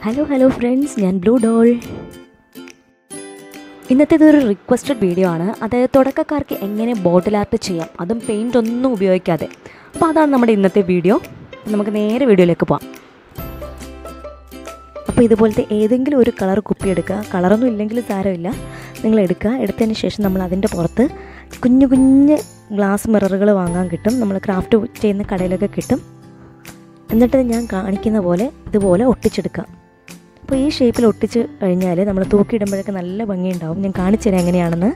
Hello friends, ഞാൻ Bluedoll. ഇന്നത്തേതൊരു requested video ആണ്. അതായത് തുടക്കക്കാർക്ക് എങ്ങനെ ബോട്ടിൽ ആർട്ട് ചെയ്യാം, അതും പെയിൻ്റ് ഒന്നും ഉപയോഗിക്കാതെ. അപ്പോൾ അതാണ് നമ്മുടെ ഇന്നത്തെ വീഡിയോ. നമുക്ക് നേരെ വീഡിയോയിലേക്ക് പോകാം. അപ്പോൾ ഇതുപോലത്തെ ഏതെങ്കിലും ഒരു കളർ കുപ്പി എടുക്കുക. കളറൊന്നും ഇല്ലെങ്കിൽ സാരമില്ല, നിങ്ങൾ എടുക്കുക. എടുത്തതിന് ശേഷം നമ്മൾ അതിൻ്റെ പുറത്ത് കുഞ്ഞു കുഞ്ഞ് ഗ്ലാസ് മിററുകൾ വാങ്ങാൻ കിട്ടും. നമ്മൾ ക്രാഫ്റ്റ് ചെയ്യുന്ന കടയിലൊക്കെ കിട്ടും. എന്നിട്ട് ഞാൻ കാണിക്കുന്ന പോലെ ഇതുപോലെ ഒട്ടിച്ചെടുക്കുക. അപ്പോൾ ഈ ഷേപ്പിൽ ഒട്ടിച്ച് കഴിഞ്ഞാൽ നമ്മൾ തൂക്കിയിടുമ്പോഴൊക്കെ നല്ല ഭംഗിയുണ്ടാവും. ഞാൻ കാണിച്ചു തരാം എങ്ങനെയാണെന്ന്.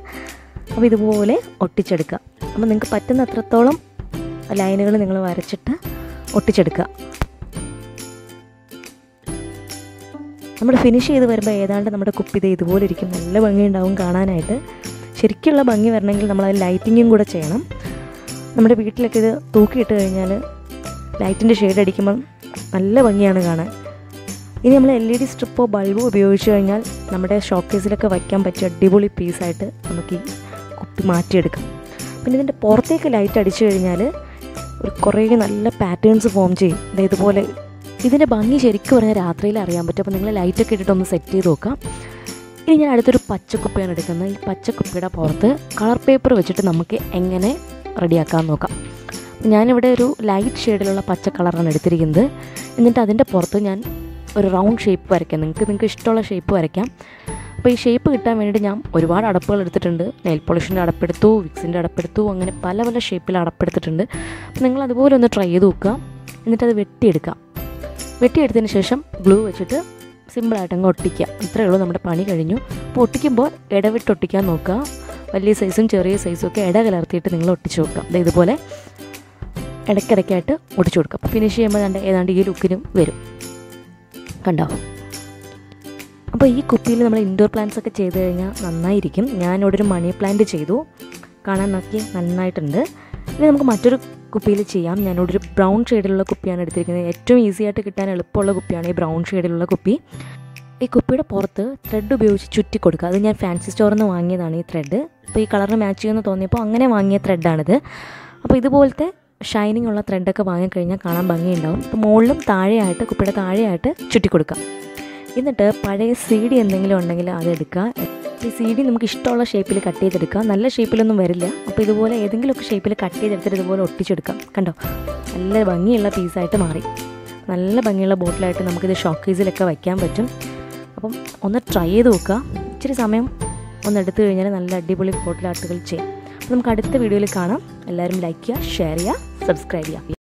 അപ്പോൾ ഇതുപോലെ ഒട്ടിച്ചെടുക്കുക. അപ്പോൾ നിങ്ങൾക്ക് പറ്റുന്ന അത്രത്തോളം ലൈനുകൾ നിങ്ങൾ വരച്ചിട്ട് ഒട്ടിച്ചെടുക്കുക. നമ്മൾ ഫിനിഷ് ചെയ്ത് വരുമ്പോൾ ഏതാണ്ട് നമ്മുടെ കുപ്പി ഇതുപോലെ ഇരിക്കും. നല്ല ഭംഗിയുണ്ടാവും കാണാനായിട്ട്. ശരിക്കുള്ള ഭംഗി വരണമെങ്കിൽ നമ്മൾ അത് ലൈറ്റിങ്ങും കൂടെ ചെയ്യണം. നമ്മുടെ വീട്ടിലൊക്കെ ഇത് തൂക്കിയിട്ട് കഴിഞ്ഞാൽ ലൈറ്റിൻ്റെ ഷെയ്ഡ് അടിക്കുമ്പോൾ നല്ല ഭംഗിയാണ് കാണാൻ. ഇനി നമ്മൾ LED സ്ട്രിപ്പോ ബൾബോ ഉപയോഗിച്ച് കഴിഞ്ഞാൽ നമ്മുടെ ഷോക്കേസിലൊക്കെ വയ്ക്കാൻ പറ്റിയ അടിപൊളി പീസായിട്ട് നമുക്ക് ഈ കുപ്പി മാറ്റിയെടുക്കാം. പിന്നെ ഇതിൻ്റെ പുറത്തേക്ക് ലൈറ്റ് അടിച്ചു കഴിഞ്ഞാൽ കുറേ നല്ല പാറ്റേൺസ് ഫോം ചെയ്യും. ഇതുപോലെ ഇതിൻ്റെ ഭംഗി ശരിക്കും പറഞ്ഞാൽ രാത്രിയിൽ അറിയാൻ പറ്റും. അപ്പോൾ നിങ്ങൾ ലൈറ്റൊക്കെ ഇട്ടിട്ടൊന്ന് സെറ്റ് ചെയ്ത് നോക്കാം. ഇനി ഞാൻ അടുത്തൊരു പച്ചക്കുപ്പിയാണ് എടുക്കുന്നത്. ഈ പച്ചക്കുപ്പിയുടെ പുറത്ത് കളർ പേപ്പർ വെച്ചിട്ട് നമുക്ക് എങ്ങനെ റെഡിയാക്കാൻ നോക്കാം. ഞാനിവിടെ ഒരു ലൈറ്റ് ഷെയ്ഡിലുള്ള പച്ച കളറാണ് എടുത്തിരിക്കുന്നത്. എന്നിട്ട് അതിൻ്റെ പുറത്ത് ഞാൻ ഒരു റൗണ്ട് ഷേപ്പ് വരയ്ക്കാം. നിങ്ങൾക്ക് ഇഷ്ടമുള്ള ഷേപ്പ് വരയ്ക്കാം. അപ്പോൾ ഈ ഷേപ്പ് കിട്ടാൻ വേണ്ടിയിട്ട് ഞാൻ ഒരുപാട് അടപ്പുകൾ എടുത്തിട്ടുണ്ട്. നെയിൽ പോളിഷിൻ്റെ അടപ്പെടുത്തു, വിക്സിൻ്റെ അടപ്പെടുത്തു, അങ്ങനെ പല ഷേപ്പിൽ അടപ്പെടുത്തിട്ടുണ്ട്. അപ്പോൾ നിങ്ങൾ അതുപോലെ ഒന്ന് ട്രൈ ചെയ്ത് നോക്കുക. എന്നിട്ടത് വെട്ടിയെടുക്കാം. വെട്ടിയെടുത്തതിന് ശേഷം ഗ്ലൂ വെച്ചിട്ട് സിമ്പിളായിട്ട് അങ്ങ് ഒട്ടിക്കുക. ഇത്രയേ ഉള്ളൂ, നമ്മുടെ പണി കഴിഞ്ഞു. അപ്പോൾ ഒട്ടിക്കുമ്പോൾ ഇടവിട്ട് ഒട്ടിക്കാൻ നോക്കുക. വലിയ സൈസും ചെറിയ സൈസും ഒക്കെ ഇട കലർത്തിയിട്ട് നിങ്ങൾ ഒട്ടിച്ച് നോക്കുക. ഇതുപോലെ ഇടയ്ക്കിടയ്ക്കായിട്ട് ഒട്ടിച്ചു കൊടുക്കുക. അപ്പോൾ ഫിനിഷ് ചെയ്യുമ്പോൾ ഏതാണ്ട് ഈ ലുക്കിനും വരും. കണ്ടോ? അപ്പോൾ ഈ കുപ്പിയിൽ നമ്മൾ ഇൻഡോർ പ്ലാന്റ്സ് ഒക്കെ ചെയ്ത് കഴിഞ്ഞാൽ നന്നായിരിക്കും. ഞാനിവിടെ ഒരു മണി പ്ലാന്റ് ചെയ്തു. കാണാൻ നോക്കി നന്നായിട്ടുണ്ട്. ഇനി നമുക്ക് മറ്റൊരു കുപ്പിയിൽ ചെയ്യാം. ഞാനിവിടെ ഒരു ബ്രൗൺ ഷെയ്ഡിലുള്ള കുപ്പിയാണ് എടുത്തിരിക്കുന്നത്. ഏറ്റവും ഈസി ആയിട്ട് കിട്ടാൻ എളുപ്പമുള്ള കുപ്പിയാണ് ഈ ബ്രൗൺ ഷെയ്ഡിലുള്ള കുപ്പി. ഈ കുപ്പിയുടെ പുറത്ത് ത്രെഡ് ഉപയോഗിച്ച് ചുറ്റി കൊടുക്കുക. അത് ഞാൻ ഫാൻസി സ്റ്റോറിൽ നിന്ന് വാങ്ങിയതാണ് ഈ ത്രെഡ്. അപ്പോൾ ഈ കളറിന് മാച്ച് ചെയ്യുമെന്ന് തോന്നിയപ്പോൾ അങ്ങനെ വാങ്ങിയ ത്രെഡാണിത്. അപ്പോൾ ഇതുപോലത്തെ ഷൈനിങ് ഉള്ള ത്രെഡൊക്കെ വാങ്ങിക്കഴിഞ്ഞാൽ കാണാൻ ഭംഗിയുണ്ടാവും. അപ്പോൾ മുകളിലും താഴെയായിട്ട് കുപ്പിയുടെ താഴെയായിട്ട് ചുറ്റി കൊടുക്കാം. എന്നിട്ട് പഴയ CD എന്തെങ്കിലും ഉണ്ടെങ്കിൽ അതെടുക്കുക. ഈ CD നമുക്ക് ഇഷ്ടമുള്ള ഷേപ്പിൽ കട്ട് ചെയ്തെടുക്കുക. നല്ല ഷേപ്പിലൊന്നും വരില്ല. അപ്പോൾ ഇതുപോലെ ഏതെങ്കിലുമൊക്കെ ഷേപ്പിൽ കട്ട് ചെയ്തെടുത്തിട്ട് ഇതുപോലെ ഒട്ടിച്ചെടുക്കാം. കണ്ടോ? നല്ല ഭംഗിയുള്ള പീസായിട്ട് മാറി. നല്ല ഭംഗിയുള്ള ബോട്ടിലായിട്ട് നമുക്കിത് ഷോക്കേസിലൊക്കെ വയ്ക്കാൻ പറ്റും. അപ്പം ഒന്ന് ട്രൈ ചെയ്ത് നോക്കുക. ഇച്ചിരി സമയം ഒന്ന് എടുത്തു കഴിഞ്ഞാൽ നല്ല അടിപൊളി ബോട്ടിൽ ആർട്ടുകൾ ചെയ്യാം. അപ്പോൾ നമുക്ക് അടുത്ത വീഡിയോയിൽ കാണാം. എല്ലാവരും ലൈക്ക് ചെയ്യുക, ഷെയർ ചെയ്യുക, സബ്സ്ക്രൈബ് ചെയ്യുക.